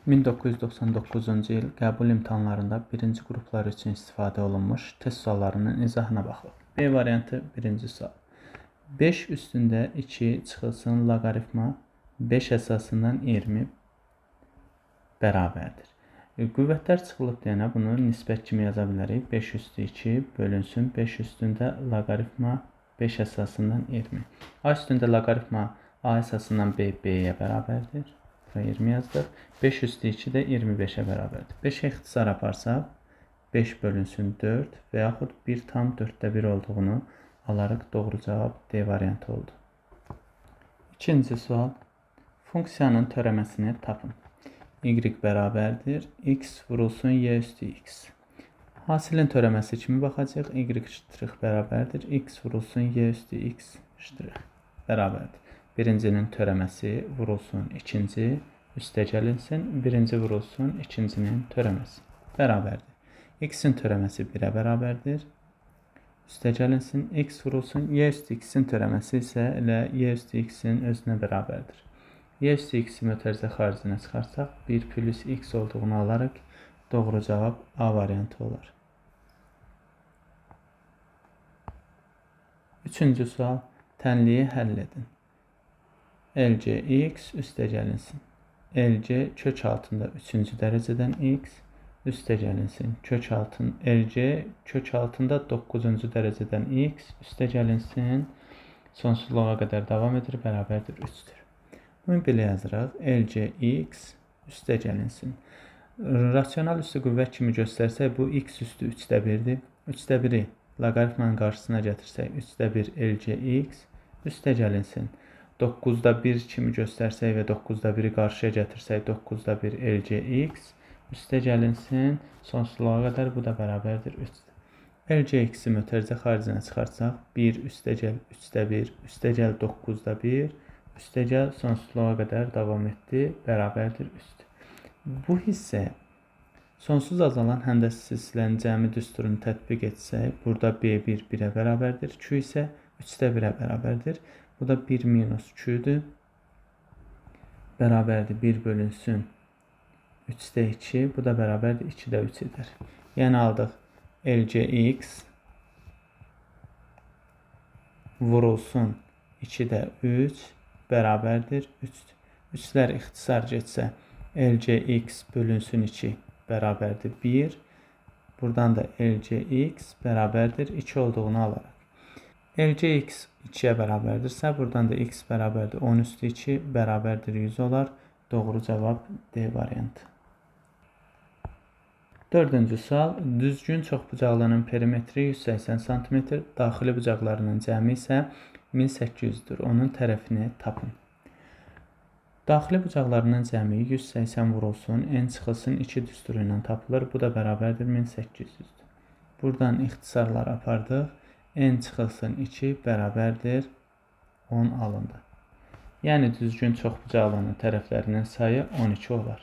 1999-cu il qəbul imtahanlarında birinci qruplar üçün istifadə olunmuş test suallarının izahına baxılıb. B variantı birinci sual. 5 üstündə 2 çıxılsın loqaritma 5 əsasından 20 bərabərdir. Qüvvətlər çıxılıb deyənə bunu nisbət kimi yaza bilərik. 5 üstü 2 bölünsün 5 üstündə loqaritma 5 əsasından 20. A üstündə loqaritma A əsasından B, B-yə bərabərdir. 20 yazdıq. 5 üstü 2 də 25-ə bərabərdir. 5-ə ixtisar aparsaq, 5 bölünsün 4 və yaxud 1 tam 4də 1 olduğunu alarıq. Doğru cavab D variantı oldu. İkinci sual. Funksiyanın törəməsini tapın. Y bərabərdir. X vurulsun Y üstü X. Hasilin törəməsi kimi baxacaq. Y ştrix bərabərdir. X vurulsun Y üstü X ştrix bərabərdir. Birincinin törəməsi vurulsun ikinci, üstə gəlinsin, birinci vurulsun ikincinin törəməsi bərabərdir. X-in törəməsi 1-ə bərabərdir, üstə gəlinsin, X vurulsun, Y üstü X-in törəməsi isə elə Y üstü X-in özünə bərabərdir. Y üstü X-i mötərizə xaricinə çıxarsaq, 1 plus X olduğunu alarıq, doğru cavab A variantı olar. Üçüncü sual, tənliyi həll edin. LC X üstə gəlinsin. LC kök altında 3-cü dərəcədən X üstə gəlinsin. LC kök altında 9-cu dərəcədən X üstə gəlinsin. Sonsuzluğa qədər davam edir, bərabərdir 3-dür. Bunu belə yazırıq. LC X üstə gəlinsin. Rasional üstü qüvvət kimi göstərsək, bu X üstü 3də 1-dir. 3də 1-i loqaritmanın qarşısına gətirsək, 3də 1 LC X üstə gəlinsin. 9-da 1 kimi göstərsək və 9-da 1-i qarşıya gətirsək, 9-da 1 LCX üstə gəlinsin. Sonsuzluğa qədər bu da bərabərdir 3-dür. LCX-i mötərizə xaricinə çıxarsaq, 1 üstə gəl, 3-də 1, üstə gəl 9-da 1, üstə gəl sonsuzluğa qədər davam etdi, bərabərdir 3-dür. Bu hissə sonsuz azalan həndəsəsizlərin cəmi düsturunu tətbiq etsək, burada B1 1-ə bərabərdir, Q isə 3-də 1-ə bərabərdir. Bu da 1 minus Q-dür. Bərabərdir 1 bölünsün 3-də 2. Bu da bərabərdir 2-də 3 edər. Yəni aldıq LCX vurulsun 2-də 3 bərabərdir 3-dür. 3-lər ixtisar getsə LCX bölünsün 2 bərabərdir 1. Buradan da LCX bərabərdir 2 olduğunu alarıq. LCX 2-yə bərabərdirsə, buradan da X bərabərdir 10 üstü 2 bərabərdir 100 olar. Doğru cavab D variantı. Dördüncü sual. Düzgün çoxbucaqlının perimetri 180 cm, daxili bucaqlarının cəmi isə 1800-dür. Onun tərəfini tapın. Daxili bucaqlarının cəmi 180 vurulsun, n çıxılsın 2 düsturu ilə tapılır. Bu da bərabərdir 1800-dür. Buradan ixtisarlar apardıq. N çıxılsın 2 bərabərdir 10 alındı. Yəni düzgün çoxbucaqlının tərəflərinin sayı 12 olar.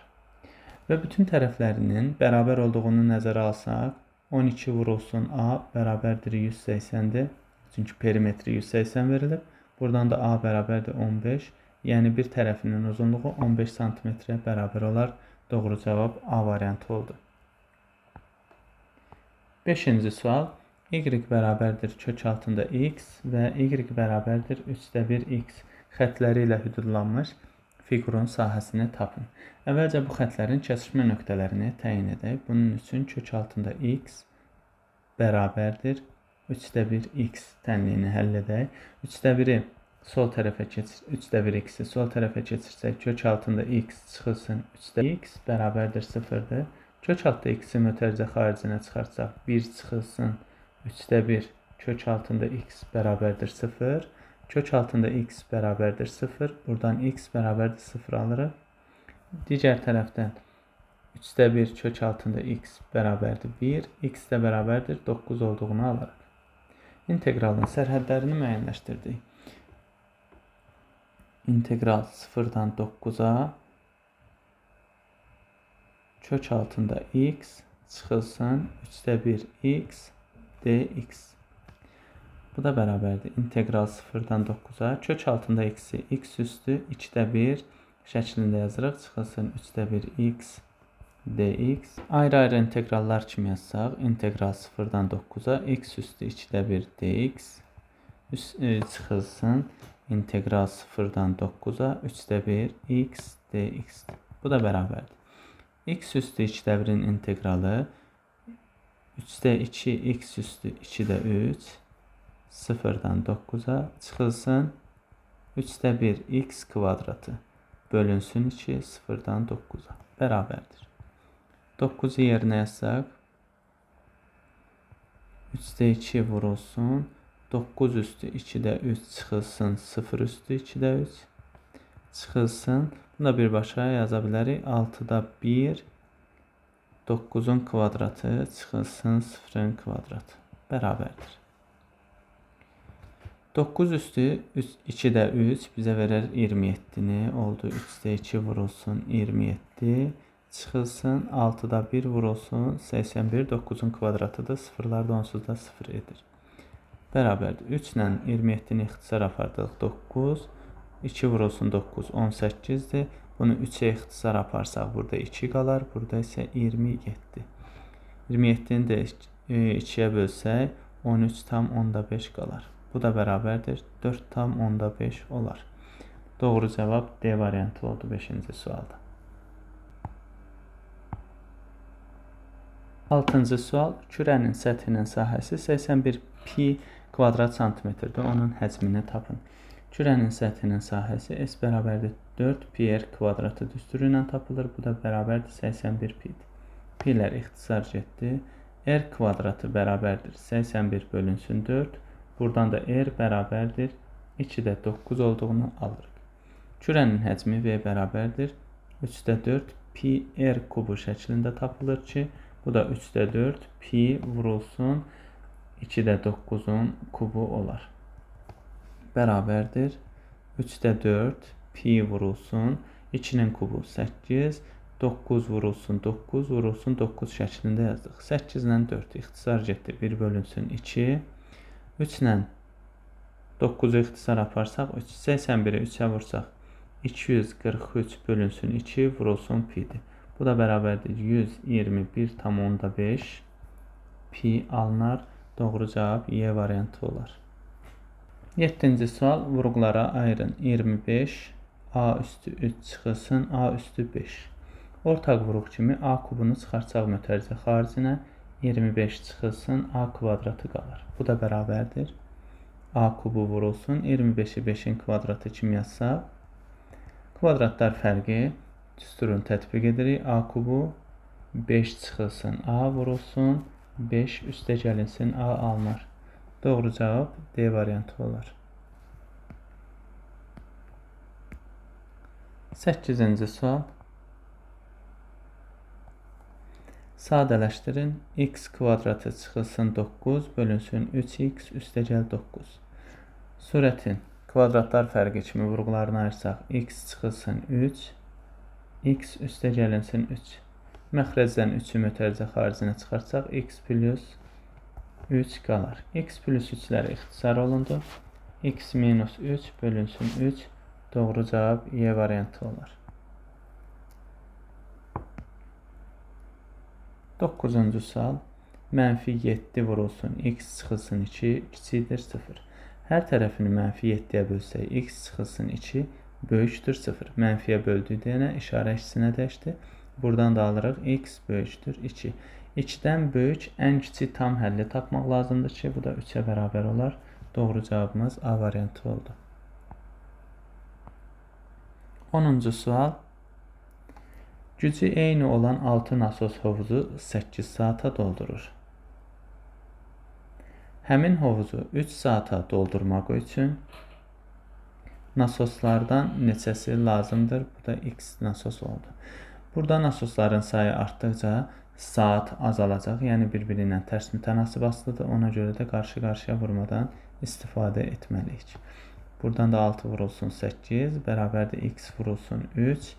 Və bütün tərəflərinin bərabər olduğunu nəzərə alsaq, 12 vurulsun A bərabərdir 180-dir. Çünki perimetri 180 verilib. Buradan da A bərabərdir 15. Yəni bir tərəfinin uzunluğu 15 cm-ə bərabər olar. Doğru cavab A variantı oldu. 5-ci sual. Y bərabərdir kök altında X və Y bərabərdir 3-də 1 X xətləri ilə hüdudlanmış fiqurun sahəsini tapın. Əvvəlcə bu xətlərin kəsişmə nöqtələrini təyin edək. Bunun üçün kök altında X bərabərdir 3-də 1 X tənliyini həll edək. 3-də 1-i sol tərəfə keçir, 3-də 1 X-i sol tərəfə keçirsək, kök altında X çıxılsın 3-də X bərabərdir 0-dır. Kök altında X-i mötərizə xaricinə çıxarsaq, 1 çıxılsın 3-də 1 kök altında X bərabərdir 0. Kök altında X bərabərdir 0. Buradan X bərabərdir 0 alırıq. Digər tərəfdən 3-də 1 kök altında X bərabərdir 1. X də bərabərdir 9 olduğunu alırıq. İnteqralın sərhədlərini müəyyənləşdirdik. İntegral 0-dan 9-a kök altında X çıxılsın 3-də 1 X dx. Bu da bərabərdir. İntegral 0-dan 9-a kök altında X-i X üstü 2-də 1 şəklində yazırıq. Çıxılsın 3də 1 x dx. Ayrı-ayrı inteqrallar kimi yazsaq, integral 0-dan 9-a x üstü 2də 1 dx çıxılsın integral 0-dan 9-a 3də 1 x dx. Bu da bərabərdir. X üstü 2də 1-in inteqralı 3də 2 x üstü 2də 3 0-dan 9-a çıxılsın 3də 1 x kvadratı bölünsün 2 0-dan 9-a bərabərdir. 9-u yerinə yazsaq 3də 2 vurulsun 9 üstü 2də 3 çıxılsın 0 üstü 2də 3 çıxılsın. Bunu da birbaşa yaza bilərik. 6da 1 9-un kvadratı çıxılsın 0-ın kvadratı bərabərdir. 9 üstü 2də 3 bizə verər 27-ni. Oldu 3də 2 vurulsun 27 çıxılsın 6da 1 vurulsun 81 9-un kvadratıdır. Sıfırlar da onsuz da 0 edir. Bərabərdir. 3 ilə 27-ni ixtisar apardıq 9 2 vurulsun 9 18-dir. Bunu 3-ə ixtisar aparsaq burada 2 qalar. Burada isə 27. 27-ni də 2-yə bölsək 13,5 qalar. Bu da bərabərdir. 4,5 olar. Doğru cavab D variantı oldu 5-ci sualda. 6-cı sual. Kürənin səthinin sahəsi 81 pi kvadrat santimetrdir. Onun həcmini tapın. Kürənin səthinin sahəsi S bərabərdir 4 pi r kvadratı düsturu ilə tapılır. Bu da bərabərdir 81 pi'dir. Pi'lər ixtisar getdi. R kvadratı bərabərdir 81 bölünsün 4. Buradan da r bərabərdir 2də 9 olduğunu alırıq. Kürənin həcmi V bərabərdir 3də 4 pi r kubu şəklində tapılır ki, bu da 3də 4 pi vurulsun 2də 9'un kubu olar. Bərabərdir 3də 4 pi vurulsun 2'nin kubu 8 9 vurulsun 9 vurulsun 9 şəklində yazdıq. 8 ilə 4 ixtisar getdi 1 bölünsün 2 3 ilə 9'u ixtisar aparsaq 81'i 3'ə vursaq 243 bölünsün 2 vurulsun pi'dir. Bu da bərabərdir 121,5 pi alınar. Doğru cavab Y variantı olar. 7-ci sual. Vurğulara ayırın. 25 A üstü 3 çıxılsın A üstü 5. Ortaq vuruq kimi A kubunu çıxarsaq mötərizə xaricinə 25 çıxılsın A kvadratı qalır. Bu da bərabərdir. A kubu vurulsun 25'i 5'in kvadratı kimi yazsaq kvadratlar fərqi düsturunu tətbiq edirik. A kubu 5 çıxılsın A vurulsun 5 üstə gəlinsin A alınır. Doğru cavab D variantı olar. 8-ci sual. Sadələşdirin. X kvadratı çıxılsın 9 bölünsün 3x üstə gəl 9. Surətin kvadratlar fərqi kimi vurğularını ayırsaq x çıxılsın 3 x üstə gəlinsin 3. Məxrəcdən 3'ü mötərizə xaricinə çıxarsaq x plus 3 qalar. X plus 3'lər ixtisar olundu. X minus 3 bölünsün 3. Doğru cavab Y variantı olar. 9-cu sual. -7 vurulsun x çıxılsın 2 kiçikdir 0. Hər tərəfini -7'yə bölsək x çıxılsın 2 böyükdür 0. Mənfiyə böldük deyənə işarə işçisinə dəyişdi. Buradan da alırıq x böyükdür 2. 2'dən böyük ən kiçik tam həlli tapmaq lazımdır ki, bu da 3'ə bərabər olar. Doğru cavabımız A variantı oldu. 10-cu sual. Gücü eyni olan 6 nasos hovuzu 8 saata doldurur. Həmin hovuzu 3 saata doldurmaq üçün nasoslardan neçəsi lazımdır? Bu da x nasos oldu. Burada nasosların sayı artdıqca saat azalacaq. Yəni bir-biri ilə tərs mütənasib asılıdır. Ona görə də qarşı-qarşıya vurmadan istifadə etməliyik. Buradan da 6 vurulsun 8 bərabərdir x vurulsun 3.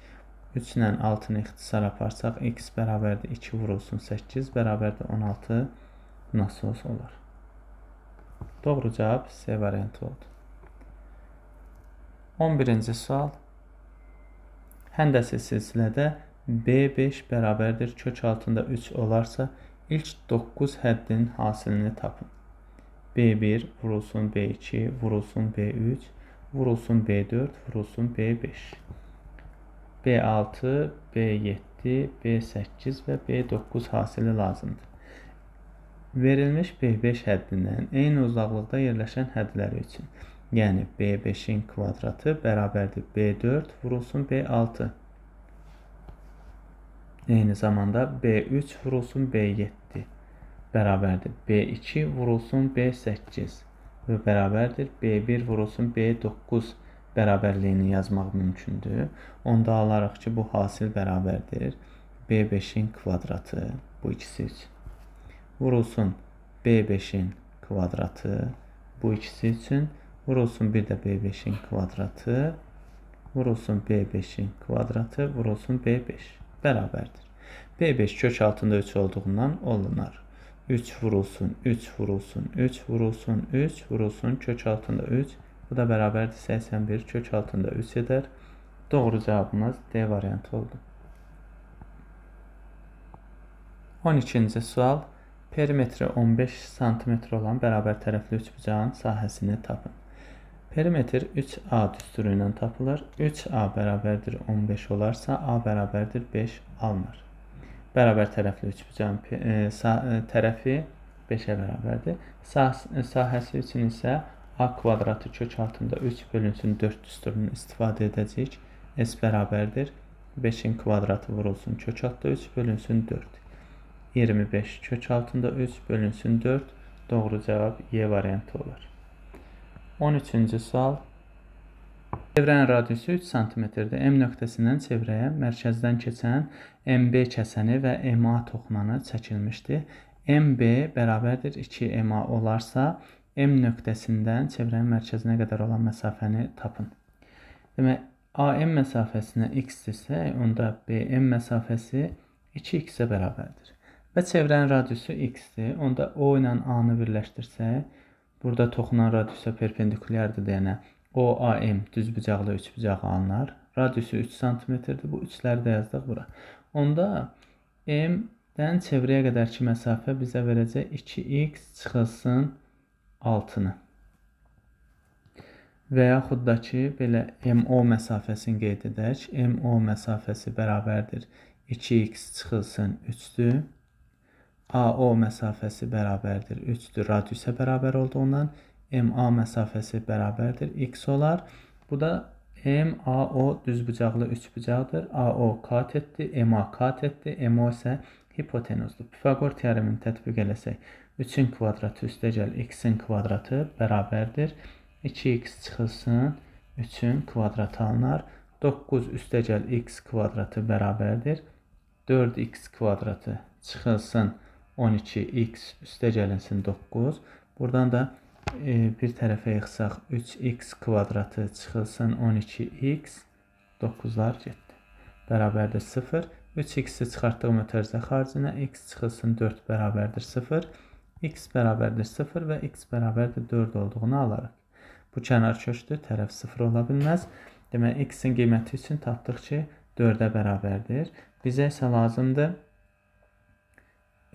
3 ilə 6'nı ixtisar aparsaq x bərabərdir 2 vurulsun 8 bərabərdir 16 nasos olar. Doğru cavab C variantı oldu. 11-ci sual. Həndəsi silsilədə B5 bərabərdir kök altında 3 olarsa, ilk 9 həddin hasilini tapın. B1 vurulsun B2, vurulsun B3, vurulsun B4, vurulsun B5. B6, B7, B8 və B9 hasili lazımdır. Verilmiş B5 həddindən eyni uzaqlıqda yerləşən hədləri üçün, yəni B5-in kvadratı bərabərdir B4 vurulsun B6. Eyni zamanda B3 vurulsun B7 bərabərdir B2 vurulsun B8 və bərabərdir B1 vurulsun B9 bərabərliyini yazmaq mümkündür. Onda alaraq ki, bu hasil bərabərdir B5-in kvadratı bu ikisi üçün. Vurulsun B5-in kvadratı bu ikisi üçün. Vurulsun bir də B5-in kvadratı. Vurulsun B5-in kvadratı. Vurulsun B5 bərabərdir. B5 kök altında 3 olduğundan olunar. 3 vurulsun, 3 vurulsun, 3 vurulsun, 3 vurulsun kök altında 3. Bu da bərabərdir 81 kök altında 3 edər. Doğru cavabımız D variantı oldu. 12-ci sual. Perimetri 15 cm olan bərabər tərəfli üçbucağın sahəsini tapın. Perimetr 3A düsturu ilə tapılır. 3A bərabərdir 15 olarsa, A bərabərdir 5 alınır. Bərabər tərəfli üçbucağın tərəfi 5-ə bərabərdir. Sahəsi üçün isə A kvadratı kök altında 3 bölünsün 4 düsturunu istifadə edəcəyik. S bərabərdir 5-in kvadratı vurulsun kök altında 3 bölünsün 4. 25 kök altında 3 bölünsün 4. Doğru cavab Y variantı olar. 13-cü sual. Çevrənin radiusu 3 cm-dir. M nöqtəsindən çevrəyə mərkəzdən keçən MB kəsəni və MA toxunanı çəkilmişdir. MB bərabərdir 2MA olarsa, M nöqtəsindən çevrənin mərkəzinə qədər olan məsafəni tapın. Demək, AM məsafəsinə x-dirsə, onda BM məsafəsi 2x-ə bərabərdir. Və çevrənin radiusu x-dir. Onda O ilə A-nı birləşdirsək, burada toxunan radiusa perpendikulyardır deyənə OAM düzbucaqlı üçbucağı alınır. Radiusu 3 cm-dir. Bu 3-ləri də yazdıq bura. Onda M-dən çevrəyə qədərki məsafə bizə verəcək 2x çıxılsın 6-nı. Və yaxud da ki, belə MO məsafəsini qeyd edək. MO məsafəsi bərabərdir 2x çıxılsın 3-dür. AO məsafəsi bərabərdir 3-dür. Radiusə bərabər olduğundan MA məsafəsi bərabərdir x olar. Bu da MAO düzbucaqlı üçbucaqdır. AO katetdir, MA katetdir, MO isə hipotenuzdur. Pifaqor teoremini tətbiq eləsək, 3-ün kvadratı üstəgəl x-in kvadratı bərabərdir 2x çıxılsın 3-ün kvadratı alınır. 9 üstəgəl x kvadratı bərabərdir 4x kvadratı çıxılsın 12x üstəgəlinsin 9. Buradan da bir tərəfə yıxsaq 3x kvadratı çıxılsın 12x 9'lar getdi. Bərabərdir 0. 3x'i çıxartdığım ötərizə xaricinə x çıxılsın 4 bərabərdir 0. X bərabərdir 0 və x bərabərdir 4 olduğunu alarıq. Bu kənar köşdür, tərəf 0 ola bilməz. Demək, x-in qiyməti üçün tapdıq ki, 4-ə bərabərdir. Bizə isə lazımdır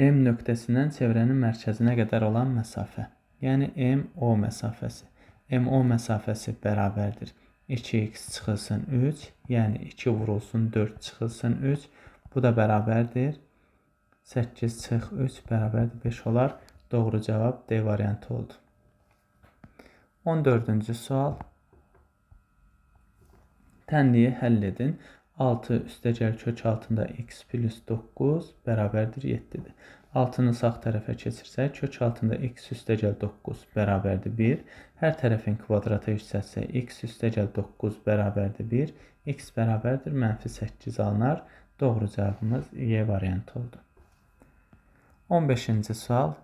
M nöqtəsindən çevrənin mərkəzinə qədər olan məsafə. Yəni MO məsafəsi. MO məsafəsi bərabərdir 2x çıxılsın 3. Yəni 2 vurulsun 4 çıxılsın 3. Bu da bərabərdir 8 çıx 3 bərabərdir 5 olar. Doğru cavab D variantı oldu. 14-cü sual. Tənliyi həll edin. 6 üstəgəl kök altında x plus 9 bərabərdir 7-dir. 6-nı sağ tərəfə keçirsək, kök altında x üstəgəl 9 bərabərdir 1. Hər tərəfin kvadratı yüksəlsək, x üstəgəl 9 bərabərdir 1. X bərabərdir -8 alınar. Doğru cavabımız Y variantı oldu. 15-ci sual.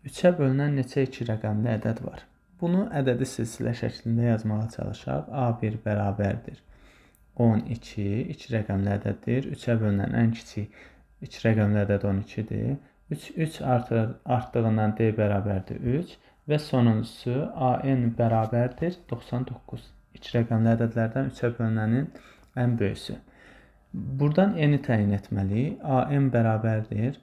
3-ə bölünən neçə 2 rəqəmli ədəd var? Bunu ədədi silsilə şəklində yazmağa çalışaq. A1 bərabərdir 12, 2 rəqəmli ədəddir. 3-ə bölünən ən kiçik 2 rəqəmli ədəd 12-dir. 3 artdığından D bərabərdir 3 və sonuncusu AN bərabərdir 99. İki rəqəmli ədədlərdən 3-ə bölünənin ən böyüsü. Buradan n-i təyin etməliyik. AM bərabərdir.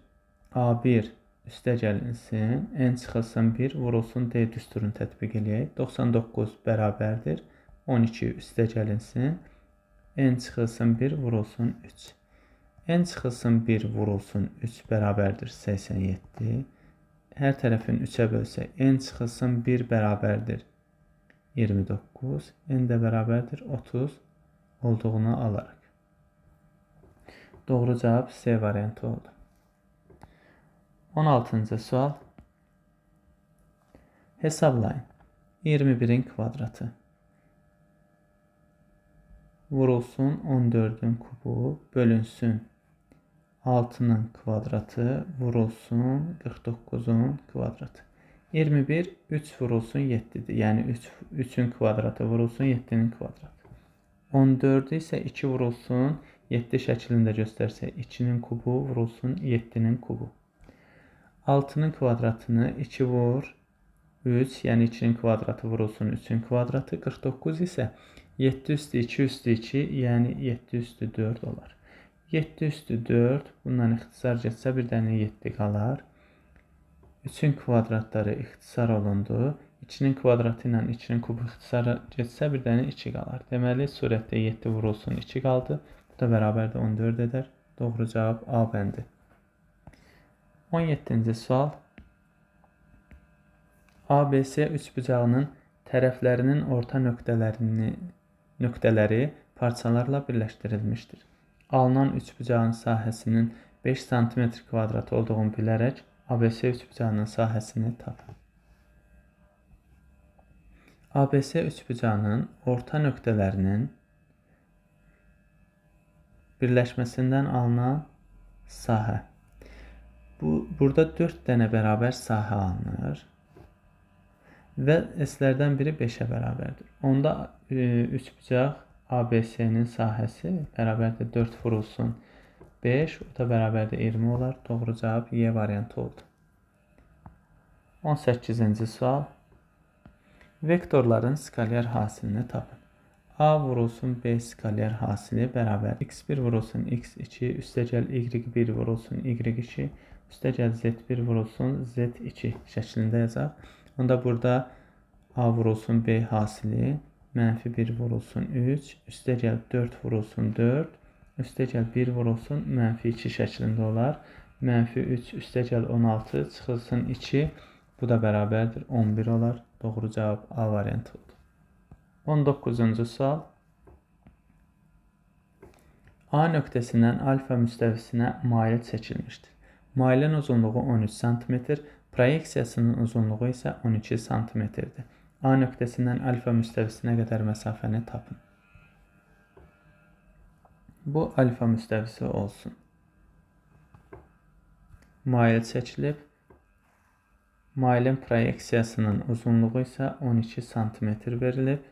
A1 üstəgəlinsin. N çıxılsın 1 vurulsun D düsturunu tətbiq eləyək. 99 bərabərdir. 12 üstəgəlinsin. N çıxılsın 1 vurulsun 3. N çıxılsın 1 vurulsun 3 bərabərdir 87. Hər tərəfin 3-ə bölsək, n çıxılsın 1 bərabərdir 29. N də bərabərdir 30 olduğunu alarıq. Doğru cavab C variantı oldu. 16-cı sual. Hesablayın. 21-in kvadratı vurulsun 14-ün kubu bölünsün 6-nın kvadratı vurulsun 49-un kvadratı. 21 3 vurulsun 7'dir. Yəni 3-ün kvadratı vurulsun 7-nin kvadratı. 14 isə 2 vurulsun 7 şəklində göstərsək 2-nin kubu vurulsun 7-nin kubu. 6-nın kvadratını 2 vur 3, yəni 2-nin kvadratı vurulsun 3-ün kvadratı. 49 isə 7 üstü 2 üstü 2, yəni 7 üstü 4 olar. 7 üstü 4, bundan ixtisar getsə bir dənə 7 qalar. 3-ün kvadratları ixtisar olundu. 2-nin kvadratı ilə 2-nin kubu ixtisara getsə bir dənə 2 qalar. Deməli, surətdə 7 vurulsun 2 qaldı. Bu da bərabər də 14 edər. Doğru cavab A bəndi. 17-ci sual. ABC üçbucağının tərəflərinin orta nöqtələri parçalarla birləşdirilmişdir. Alınan üçbucağın sahəsinin 5 cm kvadrat olduğunu bilərək ABC üçbucağının sahəsini tapın. ABC üçbucağının orta nöqtələrinin birləşməsindən alınan sahə. Burada 4 dənə bərabər sahə alınır və S-lərdən biri 5-ə bərabərdir. Onda üçbucaq ABC-nin sahəsi bərabərdir 4 vurulsun 5, o da bərabərdir 20 olar. Doğru cavab Y variantı oldu. 18-ci sual. Vektorların skalyar hasilini tapın. A vurulsun B skalyar hasili bərabər x1 vurulsun x2 üstəgəl y1 vurulsun y2 üstəgəl z1 vurulsun z2 şəklində yazaq. Onda burada A vurulsun B hasili mənfi 1 vurulsun 3 üstəgəl 4 vurulsun 4 üstəgəl 1 vurulsun mənfi 2 şəklində olar. Mənfi 3 üstəgəl 16 çıxılsın 2, bu da bərabərdir 11 olar. Doğru cavab A variantı oldu. 19-cu sual. A nöqtəsindən alfa müstəvisinə mail çəkilmişdir. Mailin uzunluğu 13 cm, proyeksiyasının uzunluğu isə 12 cm-dir. A nöqtəsindən alfa müstəvisinə qədər məsafəni tapın. Bu alfa müstəvisi olsun. Mail çəkilib. Mailin proyeksiyasının uzunluğu isə 12 cm verilib.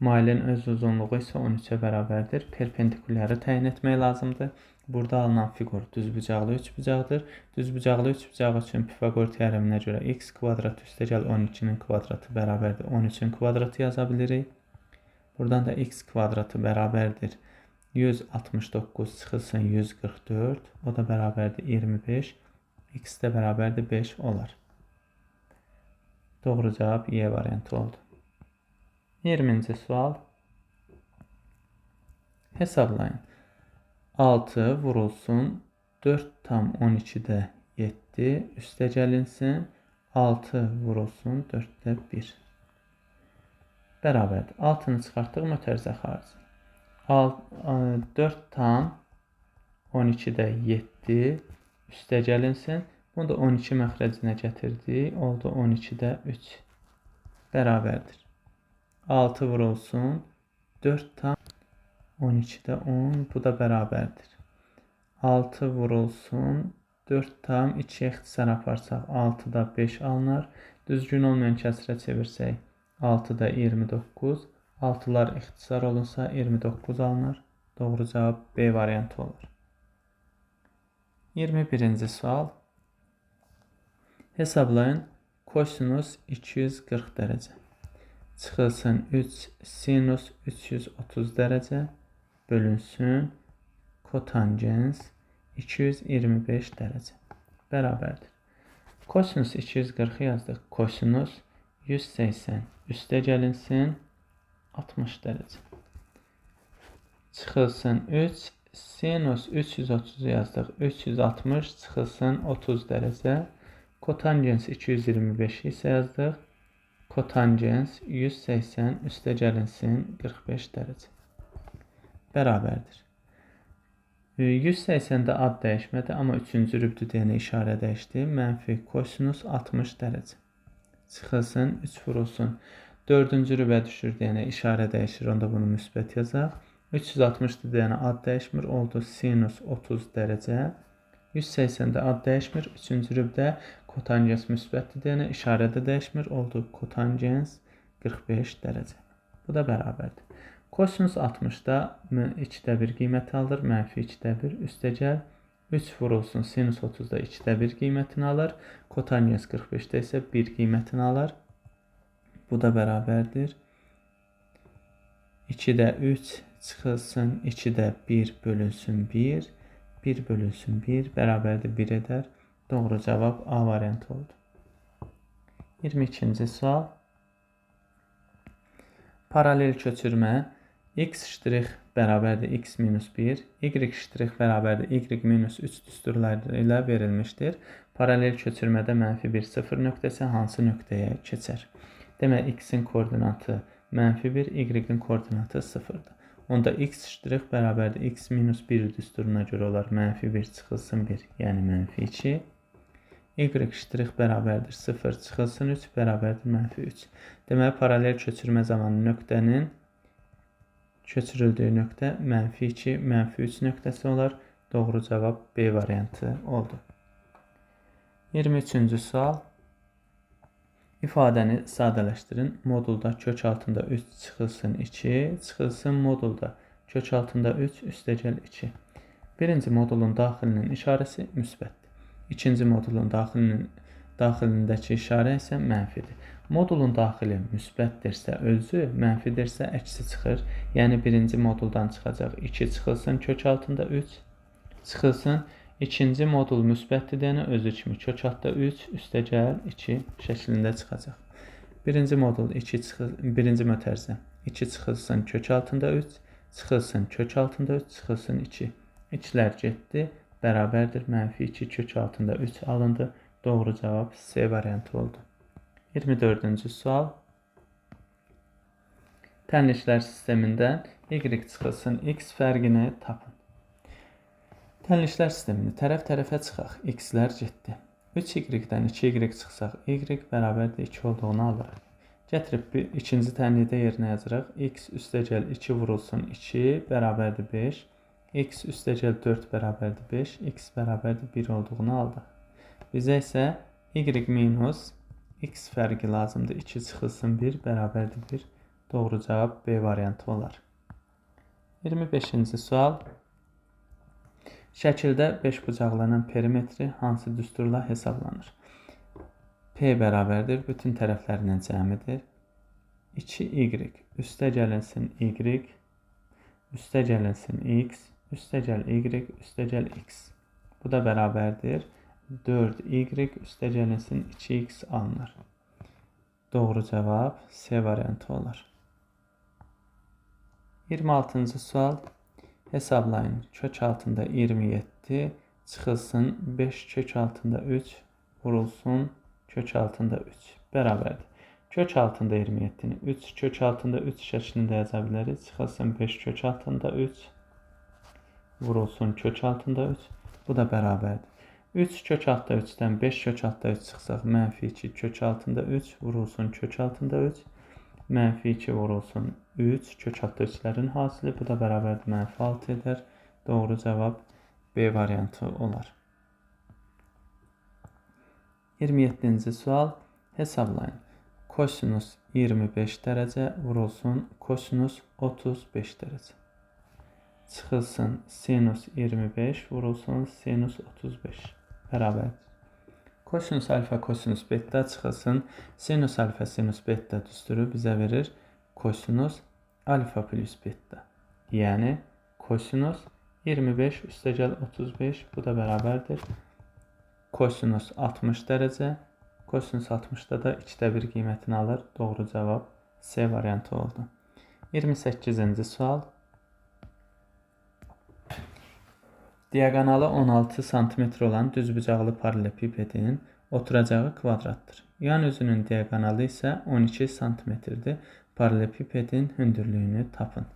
Mailin öz uzunluğu isə 13-ə bərabərdir. Perpendikulyarı təyin etmək lazımdır. Burada alınan fiqur düzbucaqlı üçbucaqdır. Düzbucaqlı üçbucaq üçün Pifaqor teoreminə görə x kvadrat üstəgəl 12-nin kvadratı bərabərdir 13-ün kvadratı yaza bilirik. Buradan da x kvadratı bərabərdir 169 çıxılsın 144, o da bərabərdir 25, x də bərabərdir 5 olar. Doğru cavab Y variantı oldu. 20-ci sual. Hesablayın. 6 vurulsun 4 tam 12-də 7 üstəgəlinsin 6 vurulsun 4-də 1 bərabərdir. 6-nı çıxartdıq, mötərizə xarici. 4 tam 12-də 7 üstəgəlinsin. Bunu da 12 məxrəcinə gətirdik. Oldu 12-də 3 bərabərdir. 6 vurulsun 4 tam 12-də 10, bu da bərabərdir. 6 vurulsun 4 tam 2-yə ixtisar aparsaq 6-da 5 alınar. Düzgün olmayan kəsrə çevirsək 6-da 29, 6-lar ixtisar olunsa 29 alınır. Doğru cavab B variantı olur. 21-ci sual. Hesablayın. kosinus 240 dərəcə. Çıxılsın 3 sinus 330 dərəcə bölünsün kotangens 225 dərəcə bərabərdir. Kosinus 240 yazdıq. Kosinus 180 üstə gəlinsin 60 dərəcə. Çıxılsın 3 sinus 330 yazdıq. 360 çıxılsın 30 dərəcə. Kotangens 225 isə yazdıq. Kotangens 180 üstə gəlinsin 45 dərəcə. Bərabərdir. 180-də ad dəyişmədi, amma 3-cü rübdü deyənə işarə dəyişdi. Mənfi kosinus 60 dərəcə. Çıxılsın 3 vurulsun. 4-cü rübə düşür deyənə işarə dəyişir. Onda bunu müsbət yazaq. 360 deyənə ad dəyişmir. Oldu sinus 30 dərəcə. 180-də ad dəyişmir. 3-cü rübdə kotangens müsbətdir deyənə işarə də dəyişmir. Oldu kotangens 45 dərəcə. Bu da bərabərdir. Kosinus 60-da 2-də 1 qiyməti alır. Mənfi 2-də 1 üstə gəl. 3 vurulsun. Sinus 30-da 2-də 1 qiymətini alır. Kotangens 45-də isə 1 qiymətini alır. Bu da bərabərdir. 2-də 3 çıxılsın. 2-də 1 bölünsün 1. 1 bölünsün 1 bərabərdir 1 edər. Doğru cavab A variantı oldu. 22-ci sual. Paralel köçürmə. X ştrix bərabərdir x minus 1, y ştrix bərabərdir y minus 3 düsturları ilə verilmişdir. Paralel köçürmədə mənfi 1, 0 nöqtəsi hansı nöqtəyə keçər? Demək, x-in koordinatı mənfi 1, y-in koordinatı 0-dır. Onda x ştrix bərabərdir x minus 1 düsturuna görə olar mənfi 1 çıxılsın 1, yəni mənfi 2. Y ştrix bərabərdir 0 çıxılsın 3 bərabərdir mənfi 3. Demək, paralel köçürmə zamanı nöqtənin köçürüldüyü nöqtə mənfi 2, mənfi 3 nöqtəsi olar. Doğru cavab B variantı oldu. 23-cü sual. İfadəni sadələşdirin. Modulda kök altında 3 çıxılsın 2, çıxılsın modulda kök altında 3, üstə gəl 2. Birinci modulun daxilinin işarəsi müsbətdir. İkinci modulun daxilindəki işarə isə mənfidir. Modulun daxili müsbətdirsə özü, mənfidirsə əksi çıxır. Yəni birinci moduldan çıxacaq 2 çıxılsın kök altında 3, çıxılsın. İkinci modul müsbətdir deyənə özü kimi kök altında 3, üstə gəl 2 şəklində çıxacaq. Birinci modul 2 birinci mötərizə 2 çıxılsın kök altında 3, çıxılsın kök altında 3, çıxılsın 2. 2-lər getdi, bərabərdir mənfi 2 kök altında 3 alındı. Doğru cavab C variantı oldu. 24-cü sual. Tənliklər sistemindən y çıxılsın x fərqini tapın. Tənliklər sistemini tərəf-tərəfə çıxaq. X-lər getdi. 3y-dən 2y çıxsaq, y bərabərdir 2 olduğunu alırıq. Gətirib ikinci tənlikdə yerinə yazırıq. X üstə gəl 2 vurulsun 2 bərabərdir 5. X üstə gəl 4 bərabərdir 5. X bərabərdir 1 olduğunu aldıq. Bizə isə y minus x fərqi lazımdır. 2 çıxılsın 1 bərabərdir 1. Doğru cavab B variantı olar. 25-ci sual. Şəkildə 5 bucaqlanan perimetri hansı düsturla hesablanır? P bərabərdir. Bütün tərəflərindən cəmidir. 2y üstə gəlinsin y, üstə gəlinsin x, üstə gəl y, üstə gəl x. Bu da bərabərdir. 4y üstə gəlinsin 2x alınır. Doğru cavab C variantı olar. 26-cı sual. Hesablayın. Kök altında 27 çıxılsın 5 kök altında 3 vurulsun kök altında 3 bərabərdir. Kök altında 27-ni 3 kök altında 3 şəklində yaza bilərik. Çıxılsın 5 kök altında 3 vurulsun kök altında 3. Bu da bərabərdir. 3 kök altında 3-dən 5 kök altında 3 çıxsaq, mənfi 2 kök altında 3 vurulsun kök altında 3. Mənfi 2 vurulsun 3 kök altında 3-lərin hasili. Bu da bərabərdir mənfi 6 edər. Doğru cavab B variantı olar. 27-ci sual. Hesablayın. Kosinus 25 dərəcə vurulsun kosinus 35 dərəcə. Çıxılsın sinus 25 vurulsun sinus 35 bərabərdir. Kosinus alfa kosinus beta çıxılsın. Sinus alfa sinus beta düsturu bizə verir kosinus alfa plus beta. Yəni kosinus 25 üstəgəl 35 bu da bərabərdir. Kosinus 60 dərəcə. Kosinus 60-da da 2də 1 qiymətini alır. Doğru cavab C variantı oldu. 28-ci sual. Diaqonalı 16 sm olan düzbucaqlı paralelipipedin oturacağı kvadratdır. Yan üzünün diaqonalı isə 12 sm-dir. Paralelipipedin hündürlüyünü tapın.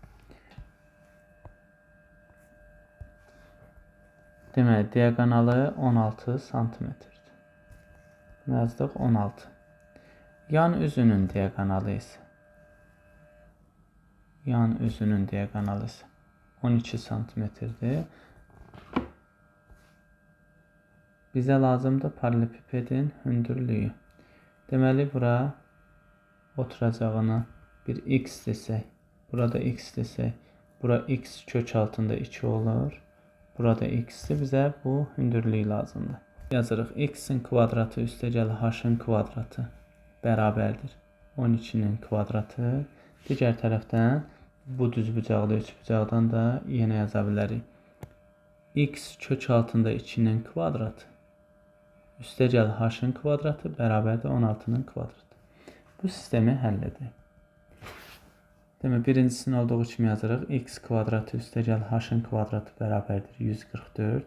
Deməli, diaqonalı 16 sm-dir. Yazdıq 16. Yan üzünün diaqonalı isə 12 sm-dir. Bizə lazımdır paralelipipedin hündürlüyü. Deməli, bura oturacağını bir x desək, burada x desək, bura x kök altında 2 olur. Burada x-dir, bizə bu hündürlük lazımdır. Yazırıq, x-in kvadratı üstəgəl h-ın kvadratı bərabərdir 12-nin kvadratı. Digər tərəfdən bu düzbucaqlı üçbucaqdan da yenə yaza bilərik. X kök altında 2-nin kvadratı üstəgəl h-ın kvadratı bərabərdir 16-nın kvadratı. Bu sistemi həll edək. Demək, birincisinin olduğu kimi yazırıq. X kvadratı üstəgəl h-ın kvadratı bərabərdir 144.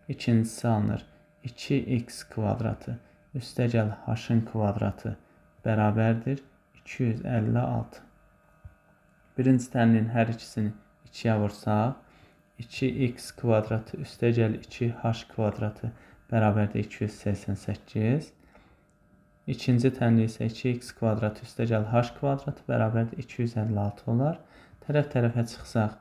İkincisi alınır. 2x kvadratı üstəgəl h-ın kvadratı bərabərdir 256. Birinci tənliyin hər ikisini 2-yə vursaq, 2x kvadratı üstəgəl 2h kvadratı bərabərdir 288. İkinci tənlik isə 2x kvadratı üstəgəl h kvadratı bərabərdir 256 olar. Tərəf-tərəfə çıxsaq,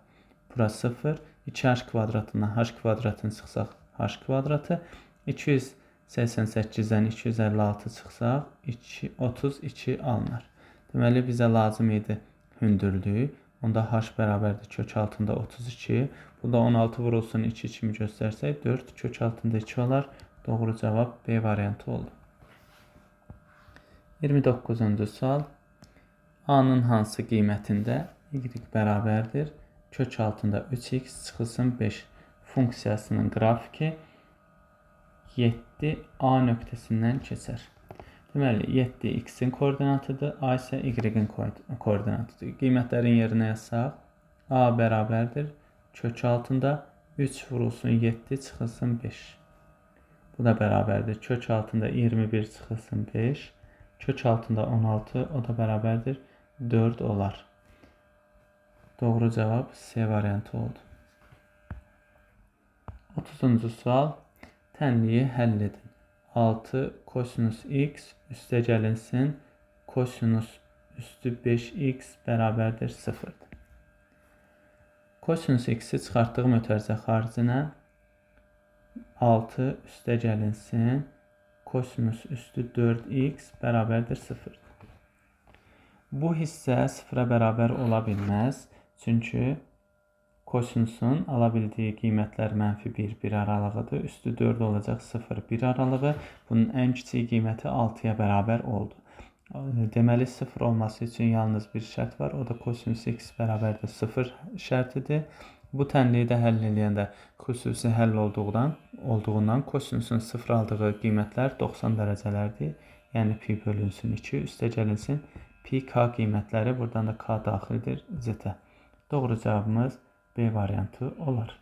bura 0. 2h kvadratından h kvadratını çıxsaq, h kvadratı. 288-dən 256 çıxsaq, 32 alınır. Deməli, bizə lazım idi hündürlük. Onda h bərabərdir kök altında 32. Burada 16 vurulsun 2 kimi göstərsək, 4 kök altında 2 olar. Doğru cavab B variantı oldu. 29-cu sual. A-nın hansı qiymətində y bərabərdir? Kök altında 3x çıxılsın 5 funksiyasının qrafiki 7 A nöqtəsindən keçər. Deməli, 7 x-in koordinatıdır, A isə y-in koordinatıdır. Qiymətlərin yerinə yazsaq, A bərabərdir kök altında 3 vurulsun 7 çıxılsın 5. Bu da bərabərdir kök altında 21 çıxılsın 5. Kök altında 16, o da bərabərdir 4 olar. Doğru cavab C variantı oldu. 30-cu sual. Tənliyi həll edin. 6 kosinus x üstəgəlinsin kosinus üstü 5x bərabərdir 0-dir. Kosinus x-i çıxartdığım ötərcə xaricinə 6 üstəgəlinsin kosinus üstü 4x bərabərdir 0-dir. Bu hissə 0-a bərabər ola bilməz. Çünki kosinusun ala bildiyi qiymətlər -1, 1 aralığıdır. Üstü 4 olacaq 0, 1 aralığı. Bunun ən kiçik qiyməti 6-ya bərabər oldu. Deməli 0 olması üçün yalnız bir şərt var. O da kosinus x bərabərdir 0 şərtidir. Bu tənliyi də həll edəndə xüsusi həll olduğundan kosinusun 0 aldığı qiymətlər 90 dərəcələrdir. Yəni pi bölünsün 2 üstəgəlinsin pi k qiymətləri, buradan da k daxildir z-ə. Doğru cavabımız B variantı olar.